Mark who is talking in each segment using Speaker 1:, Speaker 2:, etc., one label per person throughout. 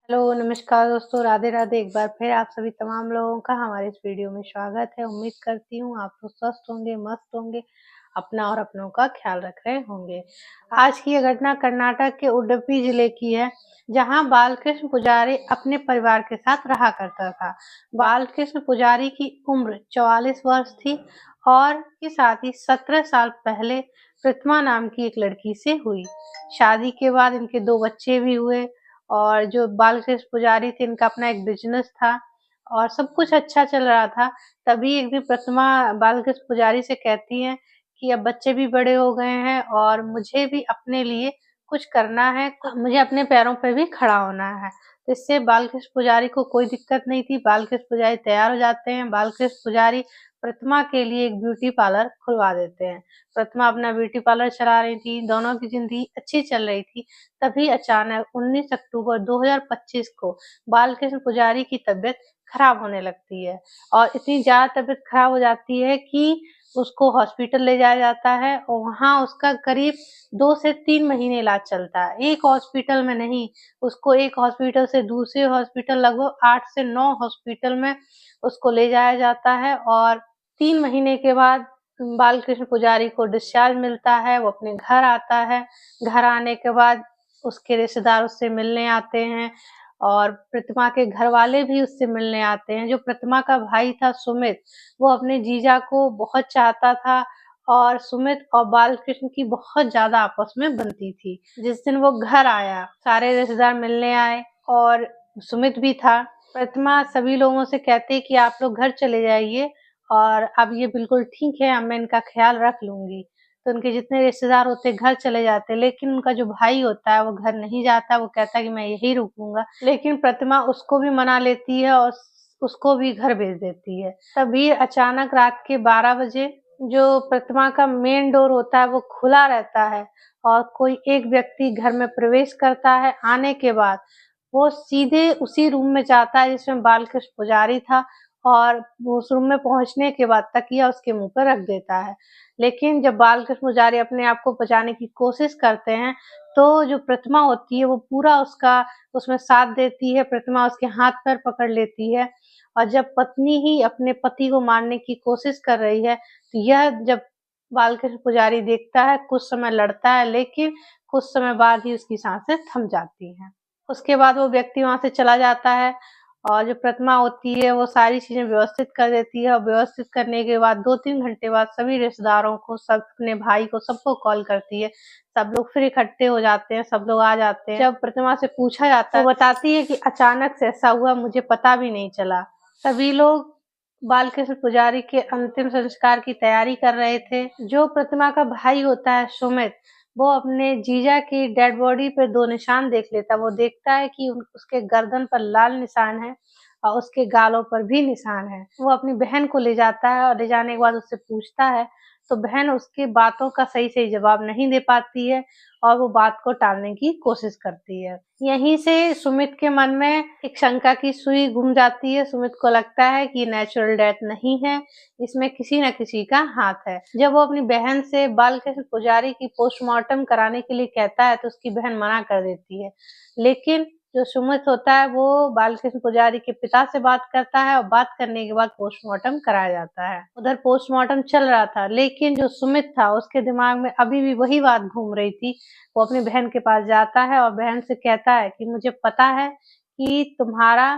Speaker 1: Hello, नमस्कार दोस्तों, राधे-राधे। एक बार फिर आप सभी तमाम लोगों का हमारे इस वीडियो में स्वागत है। उम्मीद करती हूँ आप लोग स्वस्थ होंगे, मस्त होंगे, अपना और अपनों का ख़्याल रख रहे होंगे। आज की ये घटना कर्नाटक के उडुपी ज़िले की है, जहाँ बालकृष्ण पुजारी अपने परिवार के साथ रहा करता था। बालकृष्ण पुजारी की उम्र 44 वर्ष थी और इसके साथ ही 17 साल पहले प्रतिमा नाम की एक लड़की से हुई। शादी के बाद इनके 2 बच्चे भी हुए और जो बालकृष्ण पुजारी थे इनका अपना एक बिज़नेस था और सब कुछ अच्छा चल रहा था। तभी एक दिन प्रतिमा बालकृष्ण पुजारी से कहती हैं कि अब बच्चे भी बड़े हो गए हैं और मुझे भी अपने लिए कुछ करना है, मुझे अपने पैरों पे भी खड़ा होना है। तो इससे बालकृष्ण पुजारी को कोई दिक्कत नहीं थी, बालकृष्ण पुजारी तैयार हो जाते हैं। बालकृष्ण पुजारी प्रतिमा के लिए एक ब्यूटी पार्लर खुलवा देते हैं। प्रतिमा अपना ब्यूटी पार्लर चला रही थी, दोनों की ज़िंदगी अच्छी चल रही थी। तभी अचानक 19 अक्टूबर 2025 को बालकृष्ण पुजारी की तबीयत खराब होने लगती है और इतनी ज़्यादा तबीयत खराब हो जाती है कि उसको हॉस्पिटल ले जाया जाता है और वहाँ उसका करीब 2 से 3 महीने इलाज चलता है। एक हॉस्पिटल में नहीं, उसको एक हॉस्पिटल से दूसरे हॉस्पिटल लगभग 8 से 9 हॉस्पिटल में उसको ले जाया जाता है और 3 महीने के बाद बालकृष्ण पुजारी को डिस्चार्ज मिलता है, वो अपने घर आता है। घर आने के बाद उसके रिश्तेदार उससे मिलने आते हैं और प्रतिमा के घरवाले भी उससे मिलने आते हैं। जो प्रतिमा का भाई था सुमित, वो अपने जीजा को बहुत चाहता था और सुमित और बालकृष्ण की बहुत ज़्यादा आपस में बनती थी। जिस दिन वो घर आया, सारे रिश्तेदार मिलने आए और सुमित भी था। प्रतिमा सभी लोगों से कहती कि आप लोग घर चले जाइए और अब ये बिल्कुल ठीक है, अब मैं इनका ख़्याल रख लूँगी। तो उनके जितने रिश्तेदार होते घर चले जाते, लेकिन उनका जो भाई होता है वो घर नहीं जाता, वो कहता है कि मैं यहीं रुकूँगा। लेकिन प्रतिमा उसको भी मना लेती है और उसको भी घर भेज देती है। तभी अचानक रात के 12 बजे जो प्रतिमा का मेन डोर होता है वो खुला रहता है और कोई एक व्यक्ति घर में प्रवेश करता है। आने के बाद वो सीधे उसी रूम में जाता है जिसमें बालकृष्ण पुजारी था और वो उस रूम में पहुँचने के बाद तकिया उसके मुँह पे रख देता है। लेकिन जब बालकृष्ण पुजारी अपने आप को बचाने की कोशिश करते हैं, तो जो प्रतिमा होती है वो पूरा उसका उसमें साथ देती है, प्रतिमा उसके हाथ-पैर पकड़ लेती है और जब पत्नी ही अपने पति को मारने की कोशिश कर रही है, तो यह जब बालकृष्ण पुजारी देखता है, कुछ समय लड़ता है, लेकिन कुछ समय बाद ही उसकी साँसें थम जाती हैं। उसके बाद वो व्यक्ति वहाँ से चला जाता है और जो प्रतिमा होती है वो सारी चीज़ें व्यवस्थित कर देती है और व्यवस्थित करने के बाद 2-3 घंटे बाद सभी रिश्तेदारों को, सब अपने भाई को, सबको कॉल करती है। सब लोग फिर इकट्ठे हो जाते हैं, सब लोग आ जाते हैं। जब प्रतिमा से पूछा जाता है, वो बताती है कि अचानक से ऐसा हुआ, मुझे पता भी नहीं चला। सभी लोग बालकृष्ण पुजारी के अंतिम संस्कार की तैयारी कर रहे थे। जो प्रतिमा का भाई होता है सुमित, वो अपने जीजा की डेड बॉडी पे 2 निशान देख लेता है। वो देखता है कि उसके गर्दन पर लाल निशान है और उसके गालों पर भी निशान है। वो अपनी बहन को ले जाता है और ले जाने के बाद उससे पूछता है, तो बहन उसकी बातों का सही-सही जवाब नहीं दे पाती है और वो बात को टालने की कोशिश करती है। यहीं से सुमित के मन में एक शंका की सुई घुम जाती है। सुमित को लगता है कि नेचुरल डेथ नहीं है, इसमें किसी न किसी का हाथ है। जब वो अपनी बहन से बालकृष्ण पुजारी की पोस्टमार्टम कराने के लिए कहता है, तो उसकी बहन मना कर देती है। लेकिन जो सुमित होता है, वो बालकृष्ण पुजारी के पिता से बात करता है और बात करने के बाद पोस्टमार्टम कराया जाता है। उधर पोस्टमार्टम चल रहा था, लेकिन जो सुमित था, उसके दिमाग में अभी भी वही बात घूम रही थी। वो अपनी बहन के पास जाता है और बहन से कहता है कि मुझे पता है कि तुम्हारा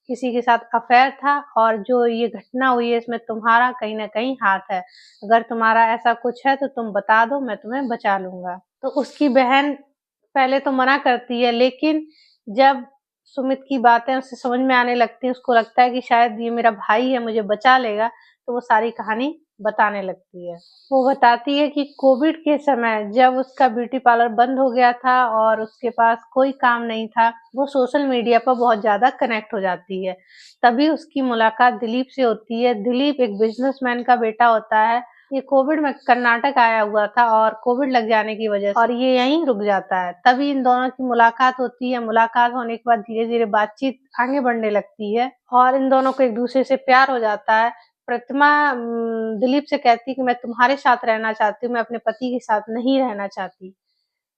Speaker 1: किसी के साथ अफ़ेयर था और जो ये घटना हुई है इसमें तुम्हारा कहीं न कहीं हाथ है। अगर तुम्हारा ऐसा कुछ है तो तुम बता दो, मैं तुम्हें बचा लूँगा। तो उसकी बहन पहले तो मना करती है, लेकिन जब सुमित की बातें उसे समझ में आने लगती हैं, उसको लगता है कि शायद ये मेरा भाई है, मुझे बचा लेगा, तो वो सारी कहानी बताने लगती है। वो बताती है कि कोविड के समय जब उसका ब्यूटी पार्लर बंद हो गया था और उसके पास कोई काम नहीं था, वो सोशल मीडिया पर बहुत ज़्यादा कनेक्ट हो जाती है। तभी उसकी मुलाकात दिलीप से होती है। दिलीप एक बिज़नेसमैन का बेटा होता है। ये कोविड में कर्नाटक आया हुआ था और कोविड लग जाने की वजह से और ये यहीं रुक जाता है। तभी इन दोनों की मुलाकात होती है। मुलाकात होने के बाद धीरे-धीरे बातचीत आगे बढ़ने लगती है और इन दोनों को एक-दूसरे से प्यार हो जाता है। प्रतिमा दिलीप से कहती है कि मैं तुम्हारे साथ रहना चाहती हूँ, मैं अपने पति के साथ नहीं रहना चाहती।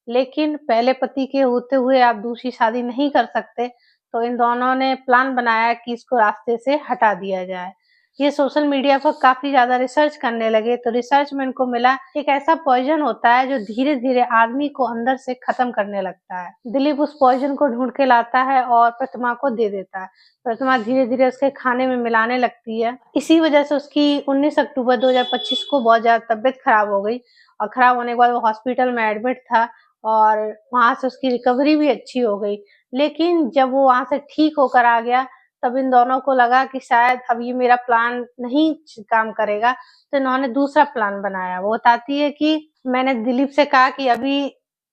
Speaker 1: लेकिन पहले पति के होते हुए आप दूसरी शादी नहीं कर सकते, तो इन दोनों ने प्लान बनाया कि इसको रास्ते से हटा दिया जाए। ये सोशल मीडिया पर काफ़ी ज़्यादा रिसर्च करने लगे, तो रिसर्च में इनको मिला एक ऐसा पॉइज़न होता है जो धीरे-धीरे आदमी को अंदर से खत्म करने लगता है। दिलीप उस पॉइज़न को ढूँढ के लाता है और प्रतिमा को दे देता है। प्रतिमा धीरे-धीरे उसके खाने में मिलाने लगती है। इसी वजह से उसकी 19 अक्टूबर 2025 को बहुत ज़्यादा तबीयत खराब हो गई और खराब होने के बाद वो हॉस्पिटल में एडमिट था और वहाँ से उसकी रिकवरी भी अच्छी हो गई। लेकिन जब वो वहाँ से ठीक होकर आ गया, तब इन दोनों को लगा कि शायद अब ये मेरा प्लान नहीं काम करेगा, तो इन्होंने दूसरा प्लान बनाया। वो बताती है कि मैंने दिलीप से कहा कि अभी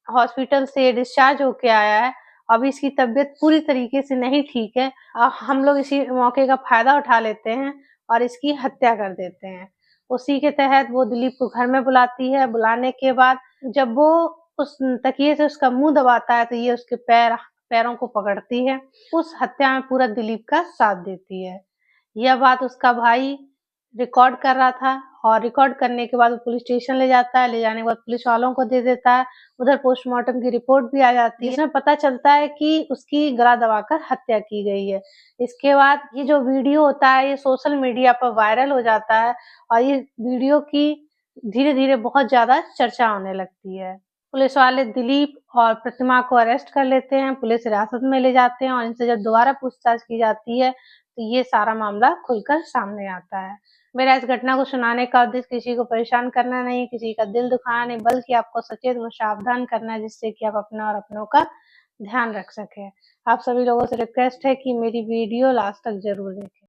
Speaker 1: हॉस्पिटल से डिस्चार्ज होके आया है, अभी इसकी तबीयत पूरी तरीके से नहीं ठीक है। हम लोग इसी मौके का फ़ायदा उठा लेते हैं और इसकी हत्या कर देते हैं। उसी के तहत वो दिलीप को घर में बुलाती है, बुलाने के बाद जब वो उस तकिए से उसका मुँह दबाता है, तो ये उसके पैरों को पकड़ती है। उस हत्या में पूरा दिलीप का साथ देती है। यह बात उसका भाई रिकॉर्ड कर रहा था और रिकॉर्ड करने के बाद वो पुलिस स्टेशन ले जाता है, ले जाने के बाद पुलिस वालों को दे देता है। उधर पोस्टमार्टम की रिपोर्ट भी आ जाती है, जिसमें पता चलता है कि उसकी गला दबाकर हत्या की गई है। इसके बाद ये जो वीडियो होता है, ये सोशल मीडिया पर वायरल हो जाता है और ये वीडियो की धीरे-धीरे बहुत ज़्यादा चर्चा होने लगती है। पुलिस वाले दिलीप और प्रतिमा को अरेस्ट कर लेते हैं, पुलिस हिरासत में ले जाते हैं और इनसे जब दोबारा पूछताछ की जाती है, तो ये सारा मामला खुलकर सामने आता है। मेरा इस घटना को सुनाने का उद्देश्य किसी को परेशान करना नहीं, किसी का दिल दुखाना नहीं, बल्कि आपको सचेत व सावधान करना है, जिससे कि आप अपना और अपनों का ध्यान रख सकें। आप सभी लोगों से रिक्वेस्ट है कि मेरी वीडियो लास्ट तक ज़रूर देखें।